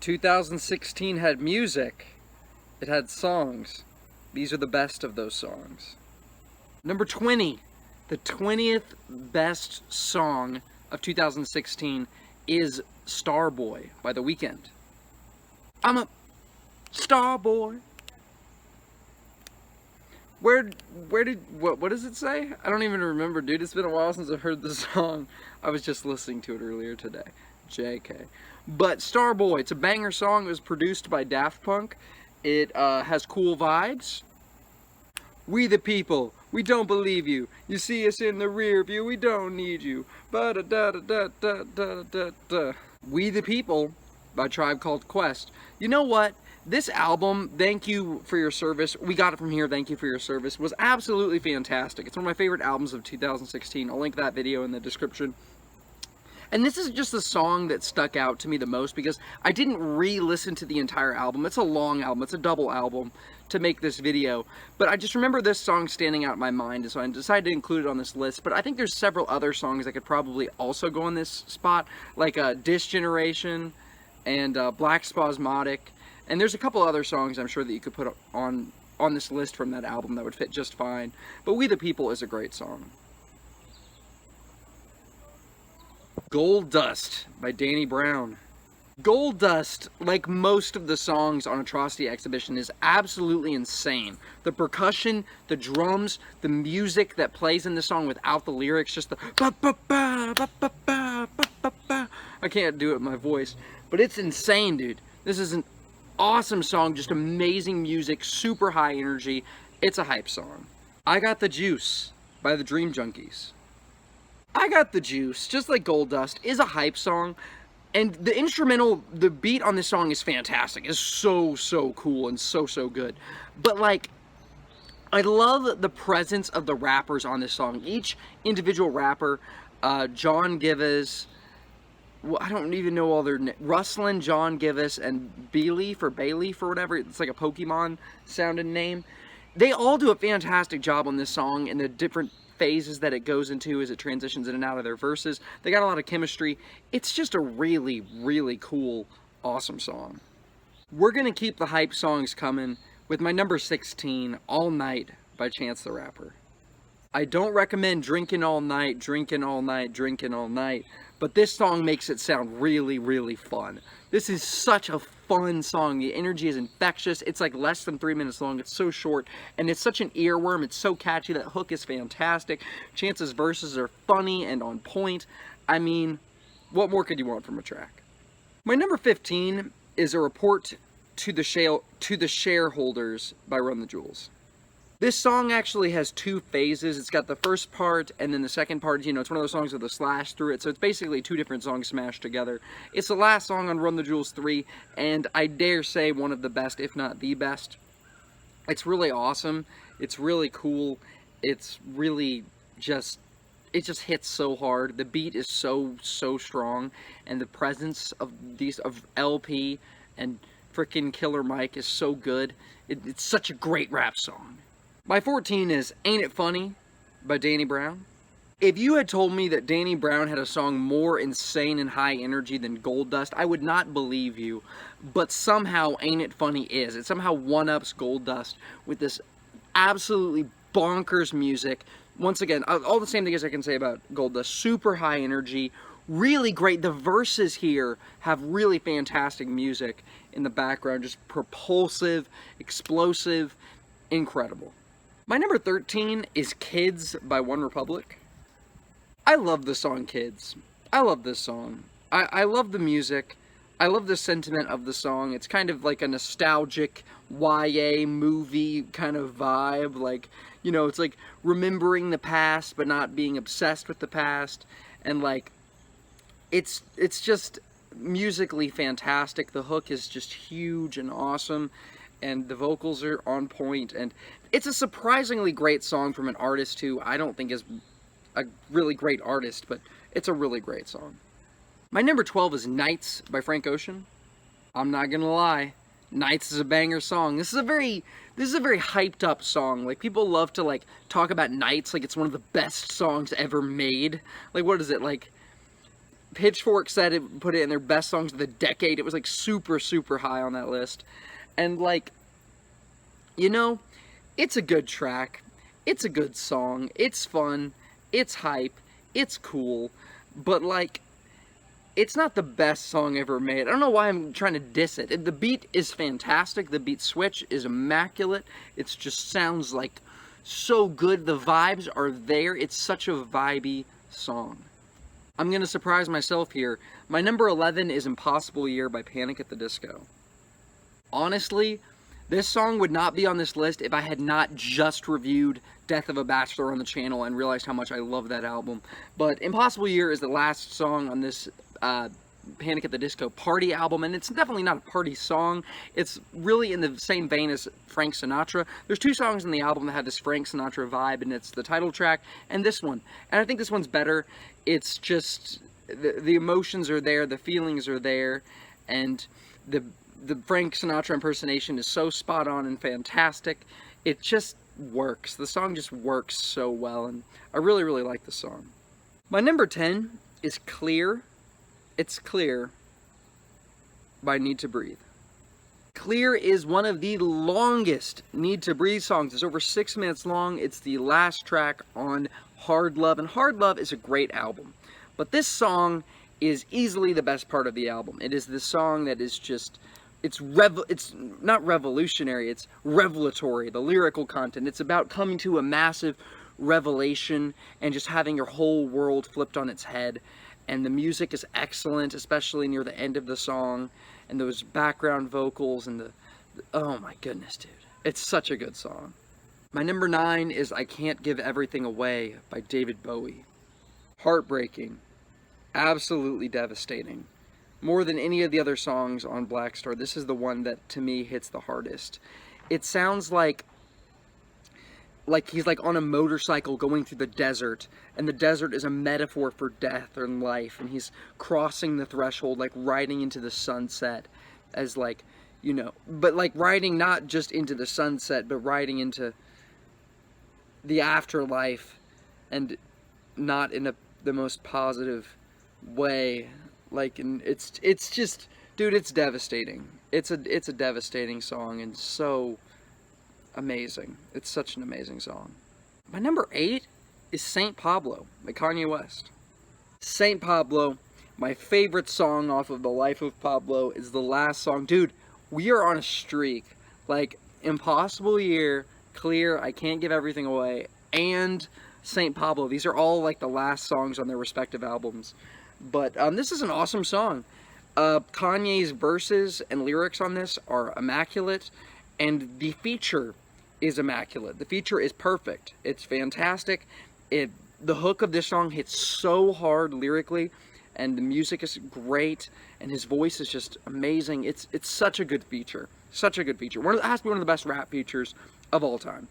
2016 had music. It had songs. These are the best of those songs. Number 20. The 20th best song of 2016 is Starboy by The Weeknd. I'm a Starboy. What does it say? I don't even remember, dude. It's been a while since I've heard the song. I was just listening to it earlier today. JK. But Starboy, it's a banger song. It was produced by Daft Punk. It has cool vibes. We the people, we don't believe you. You see us in the rear view, we don't need you. Ba-da-da-da-da-da-da-da-da. We the People by Tribe Called Quest. You know what? This album, Thank You For Your Service, we got it from here, Thank You For Your Service, was absolutely fantastic. It's one of my favorite albums of 2016. I'll link that video in the description. And this is just the song that stuck out to me the most because I didn't re-listen to the entire album. It's a long album. It's a double album to make this video. But I just remember this song standing out in my mind, and so I decided to include it on this list. But I think there's several other songs that could probably also go on this spot, like Dish Generation and Black Spasmodic. And there's a couple other songs I'm sure that you could put on this list from that album that would fit just fine. But We the People is a great song. Goldust by Danny Brown. Goldust, like most of the songs on Atrocity Exhibition, is absolutely insane. The percussion, the drums, the music that plays in the song without the lyrics, just the ba-ba-ba, ba-ba-ba, ba-ba-ba. I can't do it with my voice, but it's insane, dude. This is an awesome song, just amazing music, super high energy. It's a hype song. I Got the Juice by the Dream Junkies. I Got the Juice, just like Goldust, is a hype song, and the instrumental, the beat on this song is fantastic. It's so cool and so good. But like, I love the presence of the rappers on this song. Each individual rapper, John Givez, well, I don't even know all their names. Rustlin, John Givez, and Bayleaf or whatever. It's like a Pokemon sounding name. They all do a fantastic job on this song and the different phases that it goes into as it transitions in and out of their verses. They got a lot of chemistry. It's just a really cool, awesome song. We're gonna keep the hype songs coming with my number 16, All Night by Chance the Rapper. I don't recommend drinking all night, but this song makes it sound really fun. This is such a fun song. The energy is infectious. It's like less than 3 minutes long. It's so short, and it's such an earworm. It's so catchy. That hook is fantastic. Chance's verses are funny and on point. I mean, what more could you want from a track? My number 15 is a Report to the Shareholders by Run the Jewels. This song actually has two phases. It's got the first part, and then the second part, you know, it's one of those songs with a slash through it, so it's basically two different songs smashed together. It's the last song on Run the Jewels 3, and I dare say one of the best, if not the best. It's really awesome. It's really cool. It's really just, it just hits so hard. The beat is so strong, and the presence of LP and frickin' Killer Mike is so good. It's such a great rap song. My 14 is Ain't It Funny by Danny Brown. If you had told me that Danny Brown had a song more insane and high energy than Goldust, I would not believe you. But somehow Ain't It Funny is. It somehow one-ups Goldust with this absolutely bonkers music. Once again, all the same things I can say about Goldust. Super high energy, really great. The verses here have really fantastic music in the background. Just propulsive, explosive, incredible. My number 13 is Kids by One Republic. I love the song Kids. I love this song. I love the music. I love the sentiment of the song. It's kind of like a nostalgic YA movie kind of vibe. Like, you know, it's like remembering the past but not being obsessed with the past. And like, it's just musically fantastic. The hook is just huge and awesome. And the vocals are on point, and it's a surprisingly great song from an artist who I don't think is a really great artist, but it's a really great song. My number 12 is Nights by Frank Ocean. I'm not gonna lie, Nights is a banger song. This is a very hyped up song. Like, people love to like talk about Nights like it's one of the best songs ever made. Like, what is it, like Pitchfork said it, put it in their best songs of the decade. It was like super, super high on that list. And like, you know, it's a good track. It's a good song. It's fun. It's hype. It's cool. But like, it's not the best song ever made. I don't know why I'm trying to diss it. The beat is fantastic. The beat switch is immaculate. It just sounds like so good. The vibes are there. It's such a vibey song. I'm going to surprise myself here. My number 11 is Impossible Year by Panic! At the Disco. Honestly, this song would not be on this list if I had not just reviewed Death of a Bachelor on the channel and realized how much I love that album. But Impossible Year is the last song on this Panic! At the Disco party album, and it's definitely not a party song. It's really in the same vein as Frank Sinatra. There's two songs in the album that have this Frank Sinatra vibe, and it's the title track and this one. And I think this one's better. It's just, the emotions are there, the feelings are there, and the Frank Sinatra impersonation is so spot on and fantastic. It just works. The song just works so well, and I really, really like the song. My number 10 is Clear. It's Clear by Need to Breathe. Clear is one of the longest Need to Breathe songs. It's over 6 minutes long. It's the last track on Hard Love, and Hard Love is a great album. But this song is easily the best part of the album. It is the song that is just, it's not revolutionary, it's revelatory, the lyrical content. It's about coming to a massive revelation and just having your whole world flipped on its head. And the music is excellent, especially near the end of the song, and those background vocals and oh my goodness, dude. It's such a good song. My number 9 is I Can't Give Everything Away by David Bowie. Heartbreaking. Absolutely devastating. More than any of the other songs on Black Star, this is the one that to me hits the hardest. It sounds like he's like on a motorcycle going through the desert, and the desert is a metaphor for death or life, and he's crossing the threshold, like riding into the sunset, as like, you know, but like riding not just into the sunset, but riding into the afterlife, and not in the most positive way. Like, and it's just, dude, it's devastating. It's a devastating song, and so amazing. It's such an amazing song. My number 8 is Saint Pablo by Kanye West. Saint Pablo, my favorite song off of The Life of Pablo, is the last song. Dude, we are on a streak. Like, Impossible Year, Clear, I Can't Give Everything Away, and Saint Pablo. These are all like the last songs on their respective albums. But this is an awesome song. Kanye's verses and lyrics on this are immaculate, and the feature is immaculate. The feature is perfect. It's fantastic. The hook of this song hits so hard lyrically, and the music is great, and his voice is just amazing. It's such a good feature. Such a good feature. It has to be one of the best rap features of all time.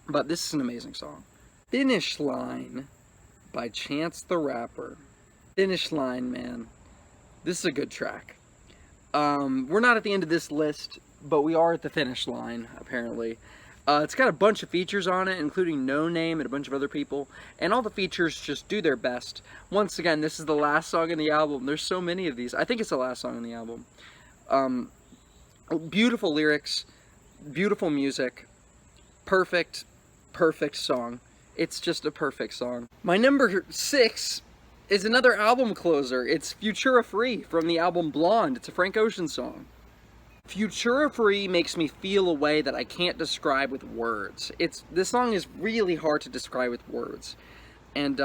But this is an amazing song. Finish Line by Chance the Rapper. Finish Line, man. This is a good track. We're not at the end of this list, but we are at the finish line, apparently. It's got a bunch of features on it, including No Name and a bunch of other people, and all the features just do their best. Once again, this is the last song in the album. There's so many of these. I think it's the last song in the album. Beautiful lyrics, beautiful music, perfect song. It's just a perfect song. My number 6 is another album closer. It's Futura Free from the album Blonde. It's a Frank Ocean song. Futura Free makes me feel a way that I can't describe with words. This song is really hard to describe with words. And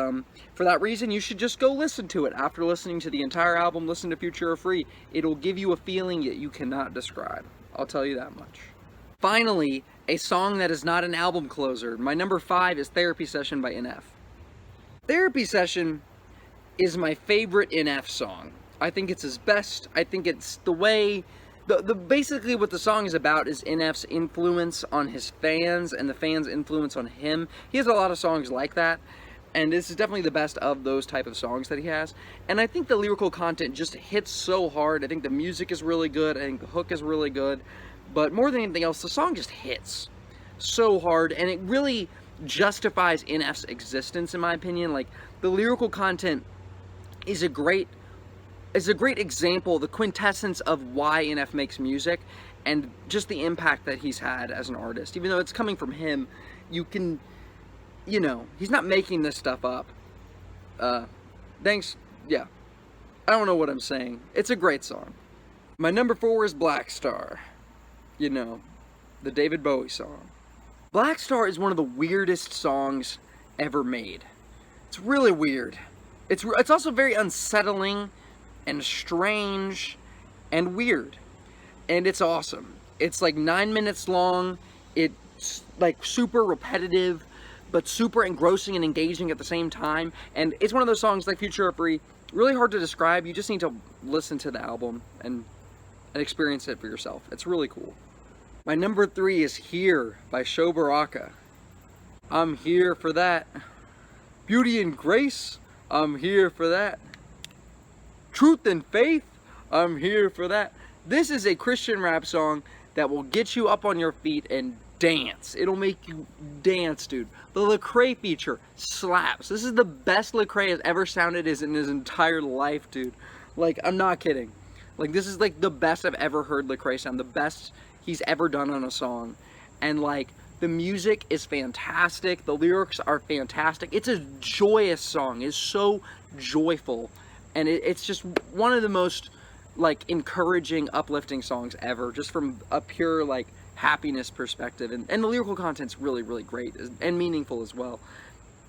for that reason, you should just go listen to it. After listening to the entire album, listen to Futura Free. It'll give you a feeling that you cannot describe. I'll tell you that much. Finally, a song that is not an album closer. My number 5 is Therapy Session by NF. Therapy Session is my favorite NF song. I think it's his best. I think it's the way... basically what the song is about is NF's influence on his fans and the fans' influence on him. He has a lot of songs like that, and this is definitely the best of those type of songs that he has. And I think the lyrical content just hits so hard. I think the music is really good. I think the hook is really good. But more than anything else, the song just hits so hard, and it really justifies NF's existence, in my opinion. Like, the lyrical content is a great example, the quintessence of why NF makes music, and just the impact that he's had as an artist. Even though it's coming from him, you can, you know, he's not making this stuff up. Thanks, yeah. I don't know what I'm saying. It's a great song. My number 4 is Black Star. You know, the David Bowie song. Black Star is one of the weirdest songs ever made. It's really weird. It's also very unsettling and strange and weird. And it's awesome. It's like 9 minutes long. It's like super repetitive, but super engrossing and engaging at the same time. And it's one of those songs like Futura, really hard to describe. You just need to listen to the album and experience it for yourself. It's really cool. My number 3 is Here by Sho Baraka. I'm here for that. Beauty and Grace, I'm here for that. Truth and Faith, I'm here for that. This is a Christian rap song that will get you up on your feet and dance. It'll make you dance, dude. The Lecrae feature slaps. This is the best Lecrae has ever sounded in his entire life, dude. Like, I'm not kidding. Like, this is like the best I've ever heard Lecrae sound. The best he's ever done on a song. And like, the music is fantastic. The lyrics are fantastic. It's a joyous song. It's so joyful. And it's just one of the most like encouraging, uplifting songs ever, just from a pure like happiness perspective. And the lyrical content's really, really great and meaningful as well.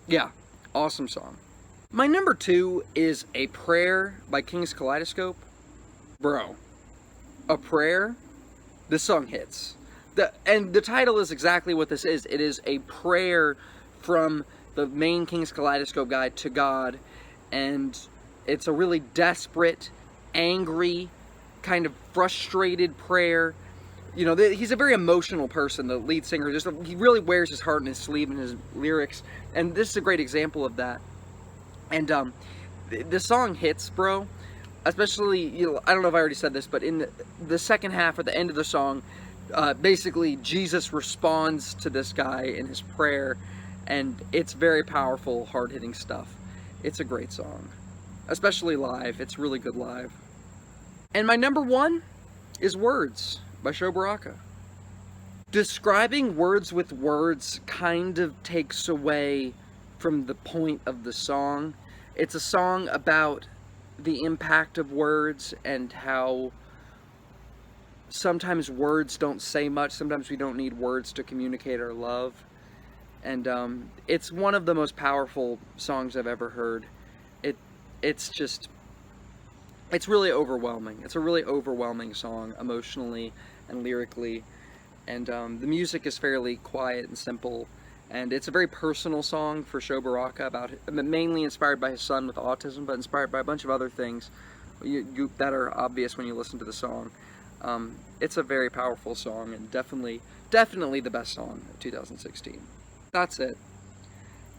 Yeah, awesome song. My number 2 is A Prayer by King's Kaleidoscope. Bro, A Prayer, this song hits. And the title is exactly what this is. It is a prayer from the main King's Kaleidoscope guy to God, and it's a really desperate, angry, kind of frustrated prayer. You know, he's a very emotional person, the lead singer. He really wears his heart in his sleeve in his lyrics, and this is a great example of that. And the song hits, bro. Especially, you know, I don't know if I already said this, but in the second half or the end of the song, basically Jesus responds to this guy in his prayer, and it's very powerful, hard-hitting stuff. It's a great song, especially live. It's really good live. And my number 1 is Words by Sho Baraka. Describing words with words kind of takes away from the point of the song. It's a song about the impact of words and how sometimes words don't say much. Sometimes we don't need words to communicate our love. And it's one of the most powerful songs I've ever heard. It's really overwhelming. It's a really overwhelming song emotionally and lyrically. And the music is fairly quiet and simple. And it's a very personal song for Sho Baraka, mainly inspired by his son with autism, but inspired by a bunch of other things that are obvious when you listen to the song. It's a very powerful song, and definitely the best song of 2016. That's it.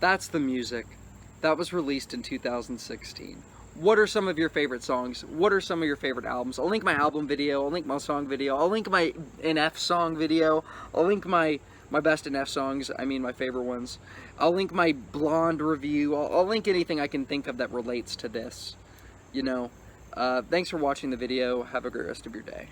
That's the music that was released in 2016. What are some of your favorite songs? What are some of your favorite albums? I'll link my album video, I'll link my song video, I'll link my NF song video, I'll link my best NF songs, I mean my favorite ones. I'll link my Blonde review, I'll link anything I can think of that relates to this. You know, thanks for watching the video. Have a great rest of your day.